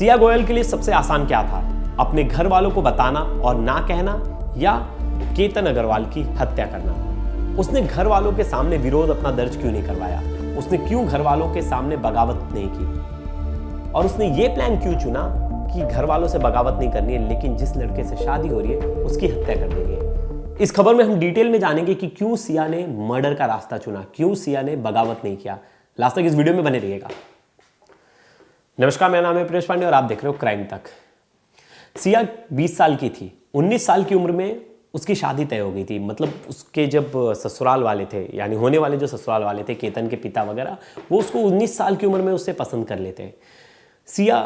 सिया गोयल के लिए सबसे आसान क्या था? अपने घर वालों को बताना और ना कहना, या केतन अग्रवाल की हत्या करना? उसने घर वालों के सामने विरोध अपना दर्ज क्यों नहीं करवाया? उसने क्यों घर वालों के सामने बगावत नहीं की? और उसने ये प्लान क्यों चुना कि घर वालों से बगावत नहीं करनी है, लेकिन जिस लड़के से शादी हो रही है उसकी हत्या कर देनी है? इस खबर में हम डिटेल में जानेंगे कि क्यों सिया ने मर्डर का रास्ता चुना, क्यों सिया ने बगावत नहीं किया। लास्ट तक इस वीडियो में बने रहिएगा। नमस्कार, मेरा नाम है प्रियेश पांडे और आप देख रहे हो क्राइम तक। सिया 20 साल की थी। 19 साल की उम्र में उसकी शादी तय हो गई थी। मतलब उसके जब ससुराल वाले थे, यानी होने वाले जो ससुराल वाले थे, केतन के पिता वगैरह, वो उसको 19 साल की उम्र में उससे पसंद कर लेते हैं। सिया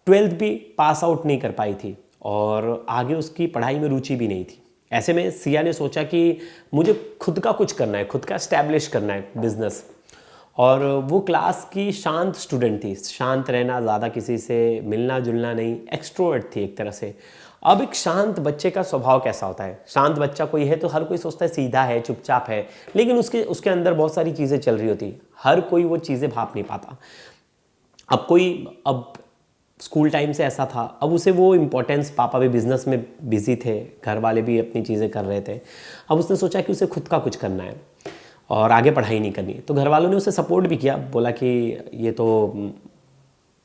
12th भी पास आउट नहीं कर पाई थी और आगे उसकी पढ़ाई में रुचि भी नहीं थी। ऐसे में सिया ने सोचा कि मुझे खुद का कुछ करना है, खुद का एस्टैब्लिश करना है बिजनेस। और वो क्लास की शांत स्टूडेंट थी, शांत रहना, ज़्यादा किसी से मिलना जुलना नहीं, एक्सट्रोवर्ट थी एक तरह से। अब एक शांत बच्चे का स्वभाव कैसा होता है? शांत बच्चा कोई है तो हर कोई सोचता है सीधा है, चुपचाप है, लेकिन उसके अंदर बहुत सारी चीज़ें चल रही होती, हर कोई वो चीज़ें भाप नहीं पाता। अब स्कूल टाइम से ऐसा था, अब उसे वो इम्पोर्टेंस, पापा भी बिजनेस में बिजी थे, घर वाले भी अपनी चीज़ें कर रहे थे। अब उसने सोचा कि उसे खुद का कुछ करना है और आगे पढ़ाई नहीं करनी। तो घर वालों ने उसे सपोर्ट भी किया, बोला कि ये तो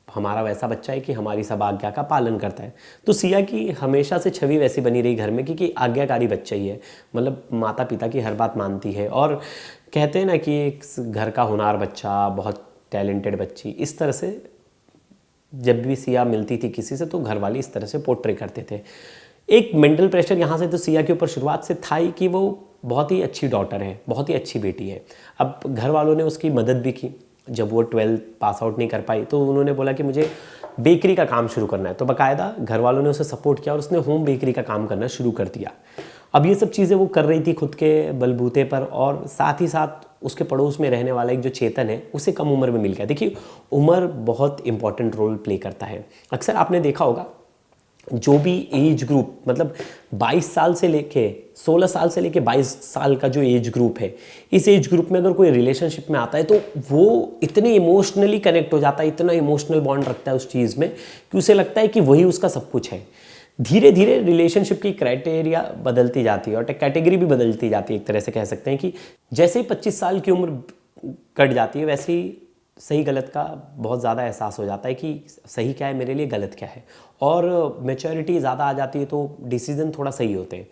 हमारा वैसा बच्चा है कि हमारी सब आज्ञा का पालन करता है। तो सिया की हमेशा से छवि वैसी बनी रही घर में कि आज्ञाकारी बच्चा ही है, मतलब माता पिता की हर बात मानती है। और कहते हैं ना कि एक घर का होनहार बच्चा, बहुत टैलेंटेड बच्ची, इस तरह से जब भी सिया मिलती थी किसी से तो घर वाले इस तरह से पोर्ट्रे करते थे। एक मेंटल प्रेशर यहाँ से तो सिया के ऊपर शुरुआत से था ही कि वो बहुत ही अच्छी डॉटर है, बहुत ही अच्छी बेटी है। अब घर वालों ने उसकी मदद भी की। जब वो 12th पास आउट नहीं कर पाई तो उन्होंने बोला कि मुझे बेकरी का काम शुरू करना है। तो बाकायदा घर वालों ने उसे सपोर्ट किया और उसने होम बेकरी का काम करना शुरू कर दिया। अब ये सब चीज़ें वो कर रही थी खुद के बलबूते पर, और साथ ही साथ उसके पड़ोस में रहने वाला एक जो चेतन है उसे कम उम्र में मिल गया। देखिए, उम्र बहुत इंपॉर्टेंट रोल प्ले करता है। अक्सर आपने देखा होगा, जो भी एज ग्रुप, मतलब 22 साल से लेके 16 साल से लेके 22 साल का जो एज ग्रुप है, इस एज ग्रुप में अगर कोई रिलेशनशिप में आता है तो वो इतने इमोशनली कनेक्ट हो जाता है, इतना इमोशनल बॉन्ड रखता है उस चीज़ में कि उसे लगता है कि वही उसका सब कुछ है। धीरे धीरे रिलेशनशिप की क्राइटेरिया बदलती जाती है और कैटेगरी भी बदलती जाती है। एक तरह से कह सकते हैं कि जैसे ही 25 साल की उम्र कट जाती है, वैसे ही सही गलत का बहुत ज़्यादा एहसास हो जाता है कि सही क्या है मेरे लिए, गलत क्या है। और मैच्योरिटी ज़्यादा आ जाती है तो डिसीजन थोड़ा सही होते हैं।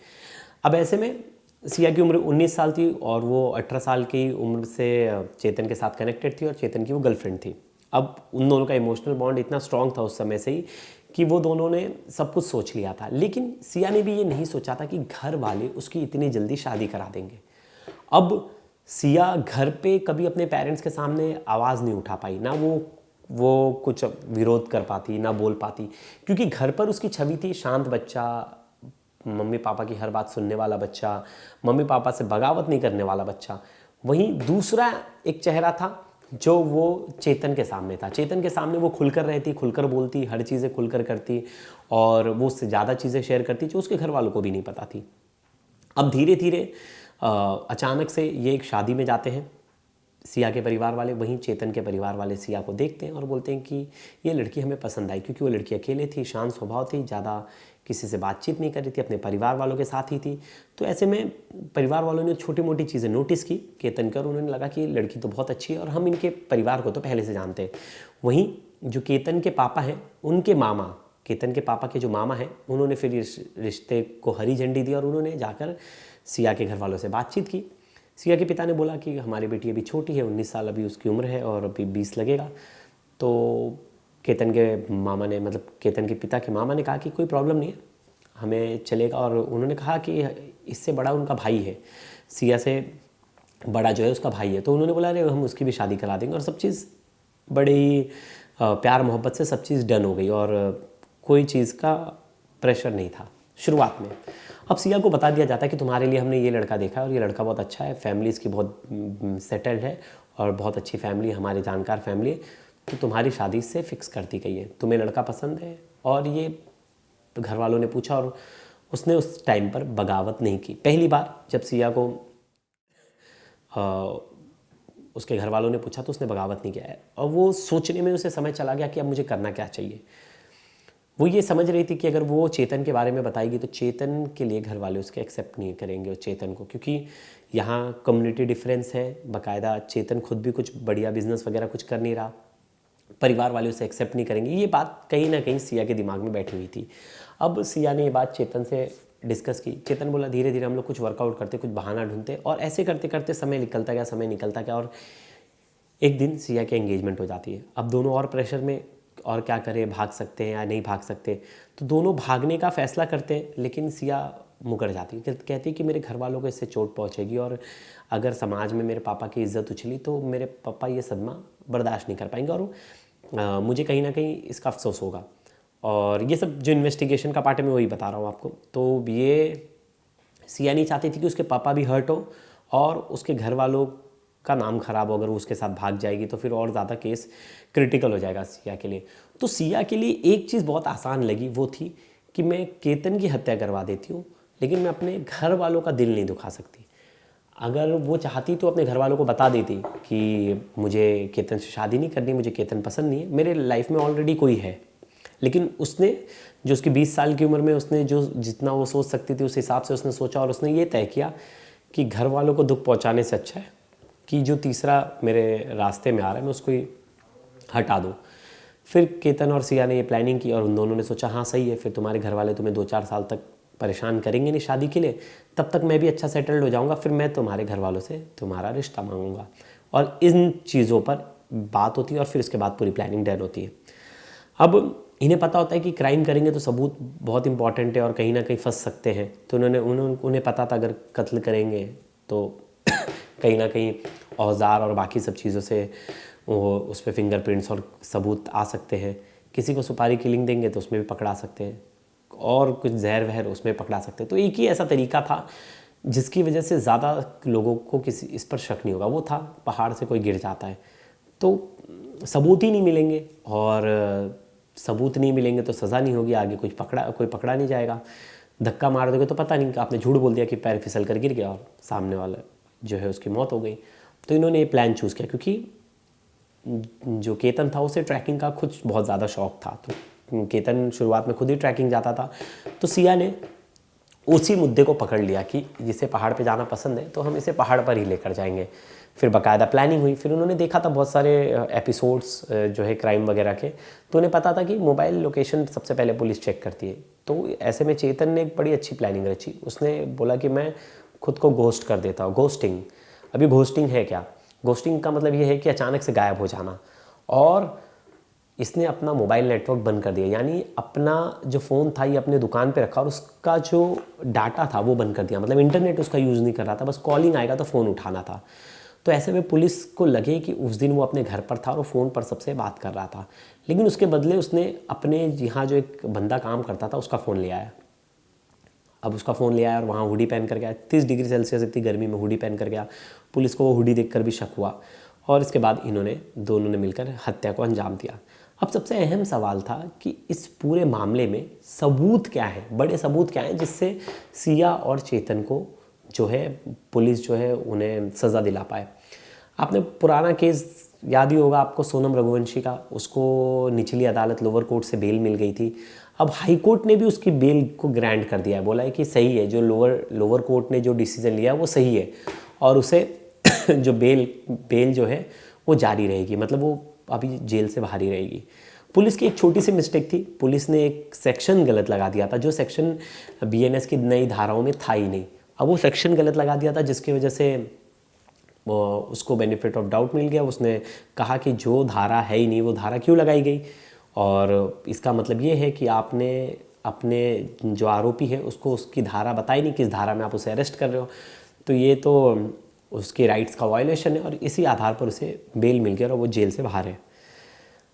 अब ऐसे में सिया की उम्र 19 साल थी और वो 18 साल की उम्र से चेतन के साथ कनेक्टेड थी और चेतन की वो गर्लफ्रेंड थी। अब उन दोनों का इमोशनल बॉन्ड इतना स्ट्रॉन्ग था उस समय से ही कि वो दोनों ने सब कुछ सोच लिया था। लेकिन सिया ने भी ये नहीं सोचा था कि घर वाले उसकी इतनी जल्दी शादी करा देंगे। अब सिया घर पे कभी अपने पेरेंट्स के सामने आवाज़ नहीं उठा पाई, ना वो कुछ विरोध कर पाती, ना बोल पाती, क्योंकि घर पर उसकी छवि थी शांत बच्चा, मम्मी पापा की हर बात सुनने वाला बच्चा, मम्मी पापा से बगावत नहीं करने वाला बच्चा। वहीं दूसरा एक चेहरा था जो वो चेतन के सामने था। चेतन के सामने वो खुलकर रहती, खुलकर बोलती, हर चीज़ें खुलकर करती और वो उससे ज़्यादा चीज़ें शेयर करती जो उसके घर वालों को भी नहीं पता थी। अब धीरे धीरे अचानक से ये एक शादी में जाते हैं सिया के परिवार वाले। वहीं चेतन के परिवार वाले सिया को देखते हैं और बोलते हैं कि ये लड़की हमें पसंद आई, क्योंकि वो लड़की अकेले थी, शांत स्वभाव थी, ज़्यादा किसी से बातचीत नहीं कर रही थी, अपने परिवार वालों के साथ ही थी। तो ऐसे में परिवार वालों ने छोटी मोटी चीज़ें नोटिस की केतन कर, उन्होंने लगा कि लड़की तो बहुत अच्छी है और हम इनके परिवार को तो पहले से जानते हैं। वहीं जो केतन के पापा हैं, उनके मामा, केतन के पापा के जो मामा हैं, उन्होंने फिर इस रिश्ते को हरी झंडी दी और उन्होंने जाकर सिया के घर वालों से बातचीत की। सिया के पिता ने बोला कि हमारी बेटी अभी छोटी है, 19 साल अभी उसकी उम्र है और अभी 20 लगेगा। तो केतन के मामा ने, मतलब केतन के पिता के मामा ने कहा कि कोई प्रॉब्लम नहीं है, हमें चलेगा। और उन्होंने कहा कि इससे बड़ा उनका भाई है, सिया से बड़ा जो है उसका भाई है। तो उन्होंने बोला अरे हम उसकी भी शादी करा देंगे। और सब चीज़ बड़े ही प्यार मोहब्बत से सब चीज़ डन हो गई और कोई चीज़ का प्रेशर नहीं था शुरुआत में। अब सिया को बता दिया जाता है कि तुम्हारे लिए हमने ये लड़का देखा है और ये लड़का बहुत अच्छा है, फैमिली इसकी बहुत सेटल्ड है और बहुत अच्छी फैमिली, हमारी जानकार फैमिली है, तो तुम्हारी शादी इससे फिक्स कर दी गई है, तुम्हें लड़का पसंद है। और ये घर वालों ने पूछा और उसने उस टाइम पर बगावत नहीं की। पहली बार जब सिया को उसके घर वालों ने पूछा तो उसने बगावत नहीं किया है और वो सोचने में उसे समय चला गया कि अब मुझे करना क्या चाहिए। वो ये समझ रही थी कि अगर वो चेतन के बारे में बताएगी तो चेतन के लिए घर वाले उसके एक्सेप्ट नहीं करेंगे, उस चेतन को, क्योंकि यहाँ कम्युनिटी डिफरेंस है। बाकायदा चेतन खुद भी कुछ बढ़िया बिजनेस वगैरह कुछ कर नहीं रहा, परिवार वाले उसे एक्सेप्ट नहीं करेंगे। ये बात कहीं ना कहीं सिया के दिमाग में बैठी हुई थी। अब सिया ने ये बात चेतन से डिस्कस की। चेतन बोला धीरे धीरे हम लोग कुछ वर्कआउट करते, कुछ बहाना ढूंढते, और ऐसे करते करते समय निकलता गया। और एक दिन सिया की एंगेजमेंट हो जाती है। अब दोनों और प्रेशर में, और क्या करें, भाग सकते हैं या नहीं भाग सकते, तो दोनों भागने का फैसला करते हैं। लेकिन सिया मुकर जाती है, कहती है कि मेरे घर वालों को इससे चोट पहुंचेगी, और अगर समाज में मेरे पापा की इज्जत उछली तो मेरे पापा ये सदमा बर्दाश्त नहीं कर पाएंगे, और मुझे कहीं ना कहीं इसका अफसोस होगा। और ये सब जो इन्वेस्टिगेशन का पार्ट है मैं वही बता रहा हूँ आपको। तो ये सिया नहीं चाहती थी कि उसके पापा भी हर्ट हो और उसके घर वालों का नाम खराब हो। अगर वो उसके साथ भाग जाएगी तो फिर और ज़्यादा केस क्रिटिकल हो जाएगा सिया के लिए। तो सिया के लिए एक चीज़ बहुत आसान लगी, वो थी कि मैं केतन की हत्या करवा देती हूँ, लेकिन मैं अपने घर वालों का दिल नहीं दुखा सकती। अगर वो चाहती तो अपने घर वालों को बता देती कि मुझे केतन से शादी नहीं करनी, मुझे केतन पसंद नहीं है, मेरे लाइफ में ऑलरेडी कोई है। लेकिन उसने जो उसकी 20 साल की उम्र में उसने जो जितना वो सोच सकती थी उस हिसाब से उसने सोचा, और उसने ये तय किया कि घर वालों को दुख पहुंचाने से अच्छा है कि जो तीसरा मेरे रास्ते में आ रहा है मैं उसको ही हटा दूँ। फिर केतन और सिया ने ये प्लानिंग की, और उन दोनों ने सोचा हाँ सही है, फिर तुम्हारे घर वाले तुम्हें 2-4 साल तक परेशान करेंगे नहीं शादी के लिए, तब तक मैं भी अच्छा सेटल्ड हो जाऊंगा, फिर मैं तुम्हारे घर वालों से तुम्हारा रिश्ता मांगूंगा। और इन चीज़ों पर बात होती है, और फिर उसके बाद पूरी प्लानिंग डन होती है। अब इन्हें पता होता है कि क्राइम करेंगे तो सबूत बहुत इंपॉर्टेंट है और कहीं ना कहीं फंस सकते हैं। तो उन्हें पता था अगर कत्ल करेंगे तो कहीं ना कहीं औजार और बाकी सब चीज़ों से वो उस पर फिंगरप्रिंट्स और सबूत आ सकते हैं। किसी को सुपारी किलिंग देंगे तो उसमें भी पकड़ा सकते हैं, और कुछ जहर वहर उसमें पकड़ा सकते हैं। तो एक ही ऐसा तरीका था जिसकी वजह से ज़्यादा लोगों को किसी इस पर शक नहीं होगा, वो था पहाड़ से कोई गिर जाता है तो सबूत ही नहीं मिलेंगे, और सबूत नहीं मिलेंगे तो सज़ा नहीं होगी, आगे कोई पकड़ा नहीं जाएगा। धक्का मार दोगे तो पता नहीं कि आपने झूठ बोल दिया कि पैर फिसल कर गिर गया और सामने वाला जो है उसकी मौत हो गई। तो इन्होंने ये प्लान चूज़ किया, क्योंकि जो केतन था उसे ट्रैकिंग का कुछ बहुत ज़्यादा शौक था। तो केतन शुरुआत में खुद ही ट्रैकिंग जाता था, तो सिया ने उसी मुद्दे को पकड़ लिया कि जिसे पहाड़ पे जाना पसंद है तो हम इसे पहाड़ पर ही लेकर जाएंगे। फिर बाकायदा प्लानिंग हुई। फिर उन्होंने देखा था बहुत सारे एपिसोड्स जो है क्राइम वगैरह के, तो उन्हें पता था कि मोबाइल लोकेशन सबसे पहले पुलिस चेक करती है। तो ऐसे में चेतन ने एक बड़ी अच्छी प्लानिंग रची। उसने बोला कि मैं खुद को घोस्ट कर देता हूँ। घोस्टिंग, अभी घोस्टिंग है क्या? घोस्टिंग का मतलब ये है कि अचानक से गायब हो जाना। और इसने अपना मोबाइल नेटवर्क बंद कर दिया, यानी अपना जो फ़ोन था ये अपने दुकान पे रखा और उसका जो डाटा था वो बंद कर दिया। मतलब इंटरनेट उसका यूज़ नहीं कर रहा था, बस कॉलिंग आएगा तो फ़ोन उठाना था। तो ऐसे में पुलिस को लगे कि उस दिन वो अपने घर पर था और फ़ोन पर सबसे बात कर रहा था, लेकिन उसके बदले उसने अपने यहाँ जो एक बंदा काम करता था उसका फ़ोन ले आया। अब उसका फ़ोन ले आया और वहाँ हुडी पहन कर गया। 30 डिग्री सेल्सियस इतनी गर्मी में हुडी पहन कर गया। पुलिस को वो हुडी देखकर भी शक हुआ, और इसके बाद दोनों ने मिलकर हत्या को अंजाम दिया। अब सबसे अहम सवाल था कि इस पूरे मामले में सबूत क्या है, बड़े सबूत क्या हैं जिससे सिया और चेतन को जो है पुलिस जो है उन्हें सज़ा दिला पाए। आपने पुराना केस याद ही होगा आपको, सोनम रघुवंशी का। उसको निचली अदालत लोअर कोर्ट से बेल मिल गई थी। अब हाई कोर्ट ने भी उसकी बेल को ग्रांट कर दिया है, बोला है कि सही है, जो लोअर कोर्ट ने जो डिसीजन लिया वो सही है, और उसे जो बेल जो है वो जारी रहेगी, मतलब वो अभी जेल से बाहर ही रहेगी। पुलिस की एक छोटी सी मिस्टेक थी, पुलिस ने एक सेक्शन गलत लगा दिया था, जो सेक्शन बीएनएस की नई धाराओं में था ही नहीं। अब वो सेक्शन गलत लगा दिया था जिसकी वजह से उसको बेनिफिट ऑफ डाउट मिल गया। उसने कहा कि जो धारा है ही नहीं वो धारा क्यों लगाई गई, और इसका मतलब ये है कि आपने अपने जो आरोपी है उसको उसकी धारा बताई नहीं, किस धारा में आप उसे अरेस्ट कर रहे हो, तो ये तो उसके राइट्स का वायलेशन है, और इसी आधार पर उसे बेल मिल गया और वो जेल से बाहर है।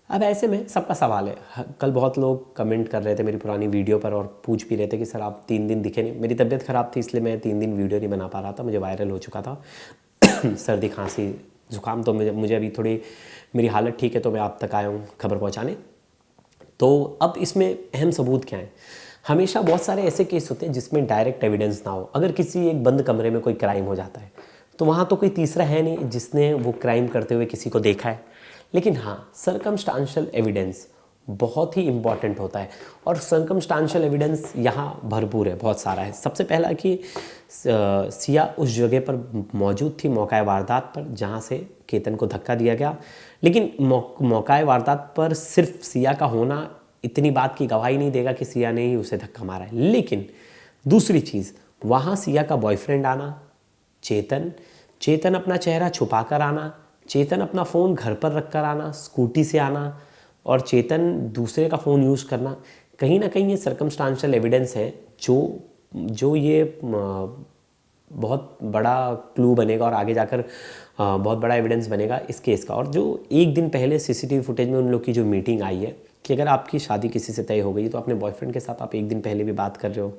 अब ऐसे में सबका सवाल है, कल बहुत लोग कमेंट कर रहे थे मेरी पुरानी वीडियो पर और पूछ भी रहे थे कि सर आप 3 दिन दिखे नहीं। मेरी तबीयत ख़राब थी इसलिए मैं 3 दिन वीडियो नहीं बना पा रहा था, मुझे वायरल हो चुका था सर्दी खांसी ज़ुकाम। तो मुझे अभी थोड़ी मेरी हालत ठीक है तो मैं आप तक आया हूँ खबर पहुँचाने। तो अब इसमें अहम सबूत क्या है? हमेशा बहुत सारे ऐसे केस होते हैं जिसमें डायरेक्ट एविडेंस ना हो। अगर किसी एक बंद कमरे में कोई क्राइम हो जाता है तो वहाँ तो कोई तीसरा है नहीं जिसने वो क्राइम करते हुए किसी को देखा है, लेकिन हाँ सर्कमस्टांशियल एविडेंस बहुत ही इम्पॉर्टेंट होता है। और सर्कमस्टांशियल एविडेंस यहाँ भरपूर है, बहुत सारा है। सबसे पहला कि सिया उस जगह पर मौजूद थी मौका वारदात पर जहाँ से केतन को धक्का दिया गया, लेकिन मौका वारदात पर सिर्फ सिया का होना इतनी बात की गवाही नहीं देगा कि सिया ने ही उसे धक्का मारा है। लेकिन दूसरी चीज़, वहाँ सिया का बॉयफ्रेंड आना, चेतन अपना चेहरा छुपा कर आना, चेतन अपना फ़ोन घर पर रख कर आना, स्कूटी से आना, और चेतन दूसरे का फ़ोन यूज़ करना, कहीं ना कहीं ये सर्कमस्टांशियल एविडेंस है जो ये बहुत बड़ा क्लू बनेगा और आगे जाकर बहुत बड़ा एविडेंस बनेगा इस केस का। और जो एक दिन पहले सीसीटीवी फुटेज में उन लोग की जो मीटिंग आई है कि अगर आपकी शादी किसी से तय हो गई तो अपने बॉयफ्रेंड के साथ आप एक दिन पहले भी बात कर रहे हो,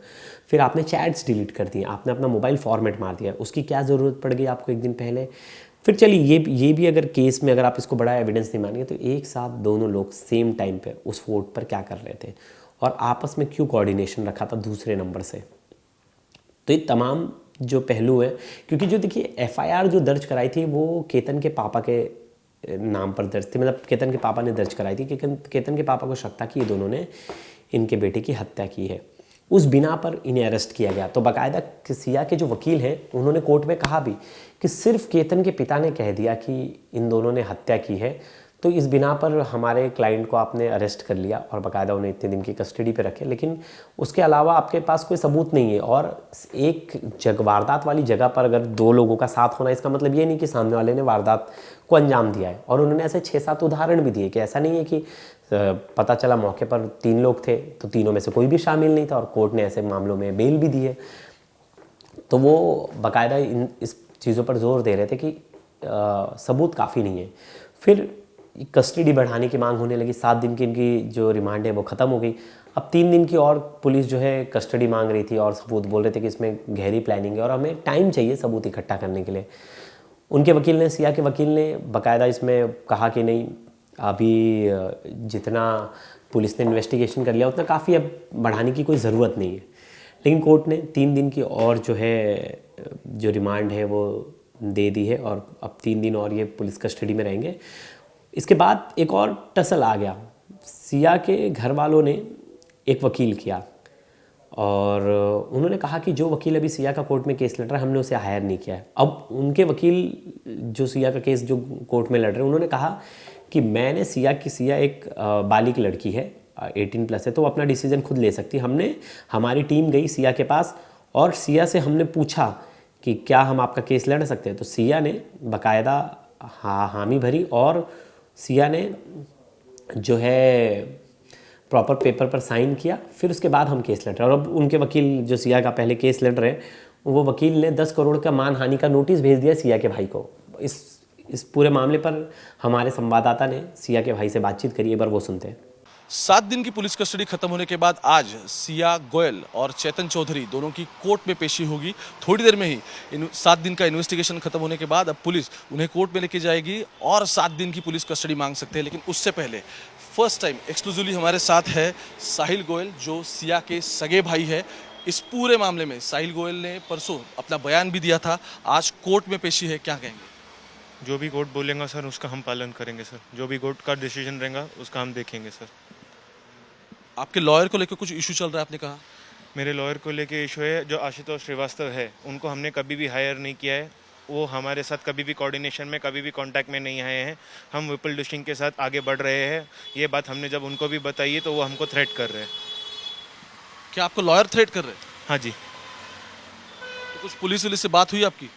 फिर आपने चैट्स डिलीट कर दिए, आपने अपना मोबाइल फॉर्मेट मार दिया, उसकी क्या ज़रूरत पड़ गई आपको एक दिन पहले। फिर चलिए ये भी अगर केस में अगर आप इसको बड़ा एविडेंस नहीं मानेंगे तो एक साथ दोनों लोग सेम टाइम पर उस फोर्ट पर क्या कर रहे थे और आपस में क्यों कोऑर्डिनेशन रखा था दूसरे नंबर से। तो ये तमाम जो पहलू है, क्योंकि जो देखिए एफआईआर जो दर्ज कराई थी वो केतन के पापा के नाम पर दर्ज थी, मतलब केतन के पापा ने दर्ज कराई थी। केतन के पापा को शक था कि ये दोनों ने इनके बेटे की हत्या की है। उस बिना पर इन्हें अरेस्ट किया गया। तो बाकायदा सिया के जो वकील हैं उन्होंने कोर्ट में कहा भी कि सिर्फ केतन के पिता ने कह दिया कि इन दोनों ने हत्या की है, तो इस बिना पर हमारे क्लाइंट को आपने अरेस्ट कर लिया और बाकायदा उन्हें इतने दिन की कस्टडी पे रखे, लेकिन उसके अलावा आपके पास कोई सबूत नहीं है। और एक वारदात वाली जगह पर अगर दो लोगों का साथ होना, इसका मतलब ये नहीं कि सामने वाले ने वारदात को अंजाम दिया है। और उन्होंने ऐसे 6-7 उदाहरण भी दिए कि ऐसा नहीं है कि पता चला मौके पर 3 लोग थे तो तीनों में से कोई भी शामिल नहीं था, और कोर्ट ने ऐसे मामलों में बेल भी दी है। तो वो बाकायदा इस चीज़ों पर जोर दे रहे थे कि सबूत काफ़ी नहीं है। फिर कस्टडी बढ़ाने की मांग होने लगी। 7 दिन की इनकी जो रिमांड है वो ख़त्म हो गई। अब 3 दिन की और पुलिस जो है कस्टडी मांग रही थी और सबूत बोल रहे थे कि इसमें गहरी प्लानिंग है और हमें टाइम चाहिए सबूत इकट्ठा करने के लिए। उनके वकील ने, सिया के वकील ने बाकायदा इसमें कहा कि नहीं, अभी जितना पुलिस ने इन्वेस्टिगेशन कर लिया उतना काफ़ी, अब बढ़ाने की कोई ज़रूरत नहीं है। लेकिन कोर्ट ने 3 दिन की और जो है जो रिमांड है वो दे दी है और अब 3 दिन और ये पुलिस कस्टडी में रहेंगे। इसके बाद एक और टसल आ गया। सिया के घर वालों ने एक वकील किया और उन्होंने कहा कि जो वकील अभी सिया का कोर्ट में केस लड़ रहा है हमने उसे हायर नहीं किया है। अब उनके वकील जो सिया का केस जो कोर्ट में लड़ रहे हैं उन्होंने कहा कि मैंने सिया एक बालिग लड़की है, 18+ है, तो वो अपना डिसीजन खुद ले सकती। हमारी टीम गई सिया के पास और सिया से हमने पूछा कि क्या हम आपका केस लड़ सकते हैं, तो सिया ने बाकायदा हामी भरी और सिया ने जो है प्रॉपर पेपर पर साइन किया। फिर उसके बाद हम केस लड़ रहे हैं। और अब उनके वकील जो सिया का पहले केस लड़ रहे हैं वो वकील ने 10 करोड़ का मानहानि का नोटिस भेज दिया सिया के भाई को। इस पूरे मामले पर हमारे संवाददाता ने सिया के भाई से बातचीत करी, एक बार वो सुनते हैं। 7 दिन की पुलिस कस्टडी खत्म होने के बाद आज सिया गोयल और चेतन चौधरी दोनों की कोर्ट में पेशी होगी। थोड़ी देर में ही 7 दिन का इन्वेस्टिगेशन खत्म होने के बाद अब पुलिस उन्हें कोर्ट में लेके जाएगी और 7 दिन की पुलिस कस्टडी मांग सकते हैं। लेकिन उससे पहले फर्स्ट टाइम एक्सक्लूसिवली हमारे साथ है साहिल गोयल जो सिया के सगे भाई है। इस पूरे मामले में साहिल गोयल ने परसों अपना बयान भी दिया था, आज कोर्ट में पेशी है, क्या कहेंगे? जो भी कोर्ट बोलेगा सर उसका हम पालन करेंगे सर, जो भी कोर्ट का डिसीजन रहेगा उसका हम देखेंगे सर। आपके लॉयर को लेकर कुछ इशू चल रहा है आपने कहा? मेरे लॉयर को लेके इशू है, जो आशुतोष श्रीवास्तव है उनको हमने कभी भी हायर नहीं किया है, वो हमारे साथ कभी भी कोऑर्डिनेशन में कभी भी कांटेक्ट में नहीं आए हैं। हम विपुल दुशिंग के साथ आगे बढ़ रहे हैं। ये बात हमने जब उनको भी बताई है तो वो हमको थ्रेट कर रहे हैं। क्या आपको लॉयर थ्रेट कर रहे हैं? हाँ जी। तो कुछ पुलिस वुलिस से बात हुई आपकी?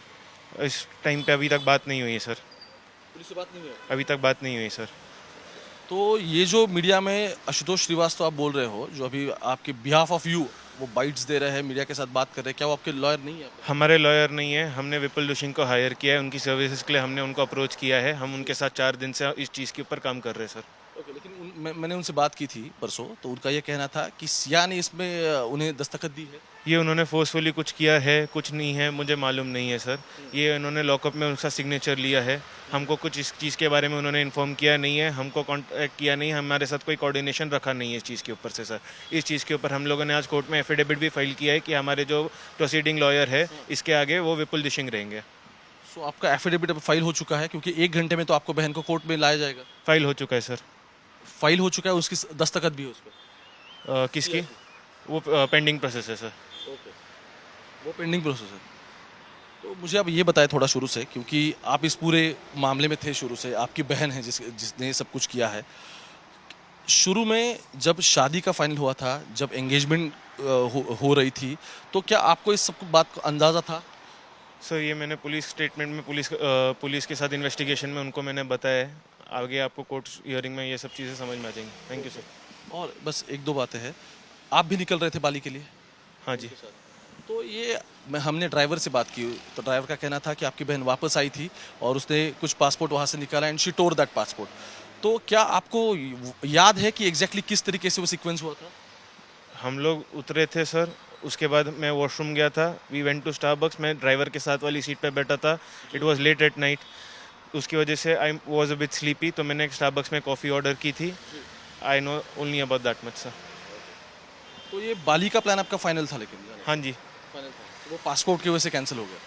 इस टाइम पे अभी तक बात नहीं हुई है सर। पुलिस से बात नहीं हुई? अभी तक बात नहीं हुई सर। तो ये जो मीडिया में आशुतोष श्रीवास्तव आप बोल रहे हो, जो अभी आपके बिहाफ ऑफ यू वो बाइट्स दे रहे हैं, मीडिया के साथ बात कर रहे हैं, क्या वो आपके लॉयर नहीं है? हमारे लॉयर नहीं है। हमने विपुल दुशिंग को हायर किया है, उनकी सर्विसेज के लिए हमने उनको अप्रोच किया है। हम उनके साथ 4 दिन से इस चीज़ के ऊपर काम कर रहे हैं सर। ओके, लेकिन मैंने उनसे बात की थी परसों, तो उनका ये कहना था कि सिया ने इसमें उन्हें दस्तखत दी है। ये उन्होंने फोर्सफुली कुछ किया है, कुछ नहीं है, मुझे मालूम नहीं है सर। ये उन्होंने लॉकअप में उनका सिग्नेचर लिया है। हमको कुछ इस चीज़ के बारे में उन्होंने इन्फॉर्म किया नहीं है, हमको कॉन्टैक्ट किया नहीं, हमारे साथ कोई कोऑर्डिनेशन रखा नहीं है इस चीज़ के ऊपर से सर। इस चीज़ के ऊपर हम लोगों ने आज कोर्ट में एफिडेविट भी फाइल किया है कि हमारे जो प्रोसीडिंग लॉयर है इसके आगे वो विपुल दुशिंग रहेंगे। सो आपका एफिडेविट फाइल हो चुका है, क्योंकि 1 घंटे में तो आपको बहन को कोर्ट में लाया जाएगा। फाइल हो चुका है सर। फाइल हो चुका है, उसकी दस्तखत भी है उस पर? किसकी? वो पेंडिंग प्रोसेस है सर। वो पेंडिंग प्रोसेस है। तो मुझे आप ये बताएं थोड़ा शुरू से, क्योंकि आप इस पूरे मामले में थे शुरू से, आपकी बहन है जिसने ये सब कुछ किया है। शुरू में जब शादी का फाइनल हुआ था, जब एंगेजमेंट हो रही थी, तो क्या आपको इस सब बात का अंदाज़ा था? सर ये मैंने पुलिस स्टेटमेंट में पुलिस के साथ इन्वेस्टिगेशन में उनको मैंने बताया है। आगे आपको कोर्ट हियरिंग में ये सब चीज़ें समझ में आ जाएंगी। Thank you sir. और बस एक दो बातें हैं, आप भी निकल रहे थे बाली के लिए? हाँ जी। तो ये हमने ड्राइवर से बात की, तो ड्राइवर का कहना था कि आपकी बहन वापस आई थी और उसने कुछ पासपोर्ट वहाँ से निकाला and she tore that passport. तो क्या आपको याद है कि एग्जैक्टली किस तरीके से वो सीक्वेंस हुआ था? हम लोग उतरे थे सर, उसके बाद मैं वॉशरूम गया था। वी वेंट टू स्टारबक्स, मैं ड्राइवर के साथ वाली सीट पे बैठा था। It was late at night, उसकी वजह से I was a bit sleepy, तो मैंने स्टारबक्स में कॉफ़ी ऑर्डर की थी। I know only about that much sir. तो ये बाली का प्लान आपका फाइनल था लेकिन? हाँ जी। फाइनल था, वो पासपोर्ट की वजह से कैंसिल हो गया?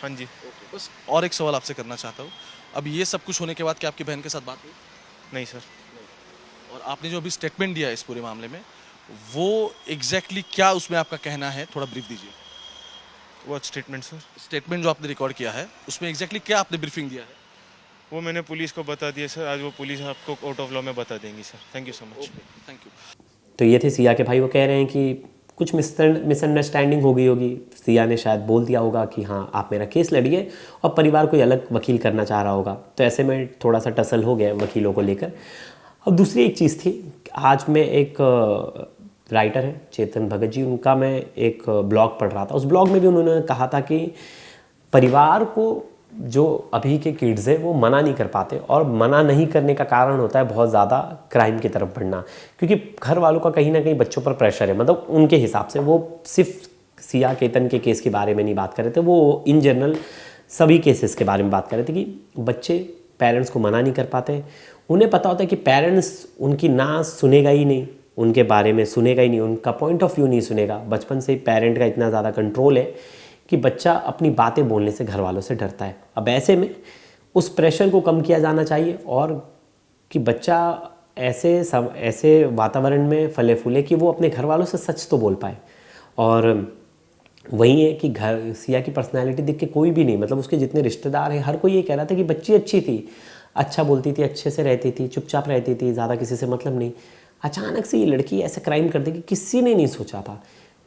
हाँ जी। बस और एक सवाल आपसे करना चाहता हूँ, अब ये सब कुछ होने के बाद क्या आपकी बहन के साथ बात हुई? नहीं सर। और आपने जो अभी स्टेटमेंट दिया है इस पूरे मामले में, वो एग्जैक्टली क्या उसमें आपका कहना है, थोड़ा ब्रीफ दीजिए। What statement sir? स्टेटमेंट जो आपने रिकॉर्ड किया है उसमें एग्जैक्टली क्या आपने ब्रीफिंग दिया है? वो मैंने पुलिस को बता दिया सर। आज वो पुलिस आपको कोर्ट ऑफ लॉ में बता देंगी sir. Thank you so much. Thank you. तो ये थे सिया के भाई। वो कह रहे हैं कि कुछ मिसअंडरस्टैंडिंग हो गई होगी, सिया ने शायद बोल दिया होगा कि हाँ आप मेरा केस लड़िए, और परिवार कोई अलग वकील करना चाह रहा होगा, तो ऐसे में थोड़ा सा टसल हो गया वकीलों को लेकर। अब दूसरी एक चीज़ थी, आज मैं एक राइटर है चेतन भगत जी, उनका मैं एक ब्लॉग पढ़ रहा था। उस ब्लॉग में भी उन्होंने कहा था कि परिवार को जो अभी के किड्स हैं वो मना नहीं कर पाते, और मना नहीं करने का कारण होता है बहुत ज़्यादा क्राइम की तरफ बढ़ना, क्योंकि घर वालों का कहीं ना कहीं बच्चों पर प्रेशर है। मतलब उनके हिसाब से वो सिर्फ सिया केतन के केस के बारे में नहीं बात कर रहे थे, वो इन जनरल सभी केसेस के बारे में बात कर रहे थे कि बच्चे पेरेंट्स को मना नहीं कर पाते। उन्हें पता होता है कि पेरेंट्स उनकी ना सुनेगा ही नहीं, उनके बारे में सुनेगा ही नहीं, उनका पॉइंट ऑफ व्यू नहीं सुनेगा। बचपन से ही पेरेंट का इतना ज़्यादा कंट्रोल है कि बच्चा अपनी बातें बोलने से घर वालों से डरता है। अब ऐसे में उस प्रेशर को कम किया जाना चाहिए, और कि बच्चा ऐसे वातावरण में फले फूले कि वो अपने घर वालों से सच तो बोल पाए। और वही है कि घर सिया की पर्सनैलिटी देख के कोई भी नहीं, मतलब उसके जितने रिश्तेदार हैं हर कोई ये कह रहा था कि बच्ची अच्छी थी, अच्छा बोलती थी, अच्छे से रहती थी, चुपचाप रहती थी, ज़्यादा किसी से मतलब नहीं। अचानक से ये लड़की ऐसा क्राइम कर देगी, किसी ने नहीं सोचा था,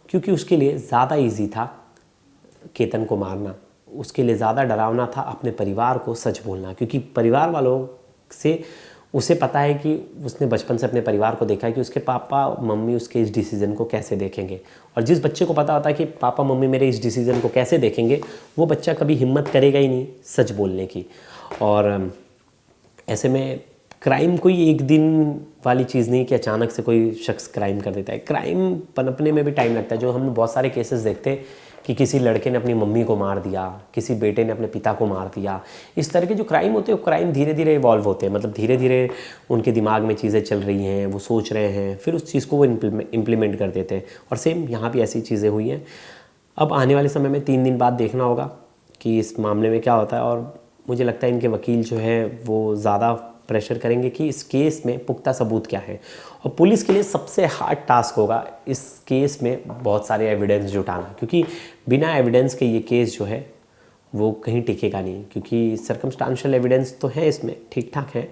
क्योंकि उसके लिए ज़्यादा ईजी था केतन को मारना, उसके लिए ज़्यादा डरावना था अपने परिवार को सच बोलना, क्योंकि परिवार वालों से उसे पता है कि उसने बचपन से अपने परिवार को देखा है कि उसके पापा मम्मी उसके इस डिसीज़न को कैसे देखेंगे। और जिस बच्चे को पता होता है कि पापा मम्मी मेरे इस डिसीज़न को कैसे देखेंगे, वो बच्चा कभी हिम्मत करेगा ही नहीं सच बोलने की। और ऐसे में क्राइम कोई एक दिन वाली चीज़ नहीं कि अचानक से कोई शख्स क्राइम कर देता है। क्राइम पनपने में भी टाइम लगता है। जो हम बहुत सारे केसेस देखते हैं कि किसी लड़के ने अपनी मम्मी को मार दिया, किसी बेटे ने अपने पिता को मार दिया, इस तरह के जो क्राइम होते हैं वो क्राइम धीरे धीरे इवॉल्व होते हैं। मतलब धीरे धीरे उनके दिमाग में चीज़ें चल रही हैं, वो सोच रहे हैं, फिर उस चीज़ को वो इम्प्लीमेंट कर देते हैं। और सेम यहाँ भी ऐसी चीज़ें हुई हैं। अब आने वाले समय में 3 दिन बाद देखना होगा कि इस मामले में क्या होता है। और मुझे लगता है इनके वकील जो है वो ज़्यादा प्रेशर करेंगे कि इस केस में पुख्ता सबूत क्या है। और पुलिस के लिए सबसे हार्ड टास्क होगा इस केस में बहुत सारे एविडेंस जुटाना, क्योंकि बिना एविडेंस के ये केस जो है वो कहीं टिकेगा नहीं। क्योंकि सर्कमस्टांशियल एविडेंस तो है इसमें, ठीक ठाक है,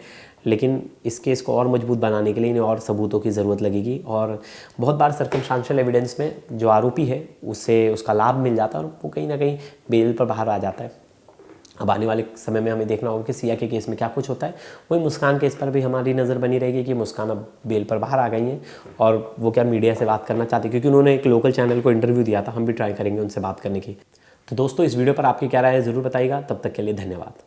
लेकिन इस केस को और मजबूत बनाने के लिए इन्हें और सबूतों की ज़रूरत लगेगी। और बहुत बार सर्कमस्टांशियल एविडेंस में जो आरोपी है उसे उसका लाभ मिल जाता है और वो कहीं ना कहीं बेल पर बाहर आ जाता है। अब आने वाले समय में हमें देखना होगा कि सिया के केस में क्या कुछ होता है। वही मुस्कान केस पर भी हमारी नज़र बनी रहेगी कि मुस्कान अब बेल पर बाहर आ गई हैं और वो क्या मीडिया से बात करना चाहती है, क्योंकि उन्होंने एक लोकल चैनल को इंटरव्यू दिया था। हम भी ट्राई करेंगे उनसे बात करने की। तो दोस्तों, इस वीडियो पर आपकी क्या राय है ज़रूर बताइएगा। तब तक के लिए धन्यवाद।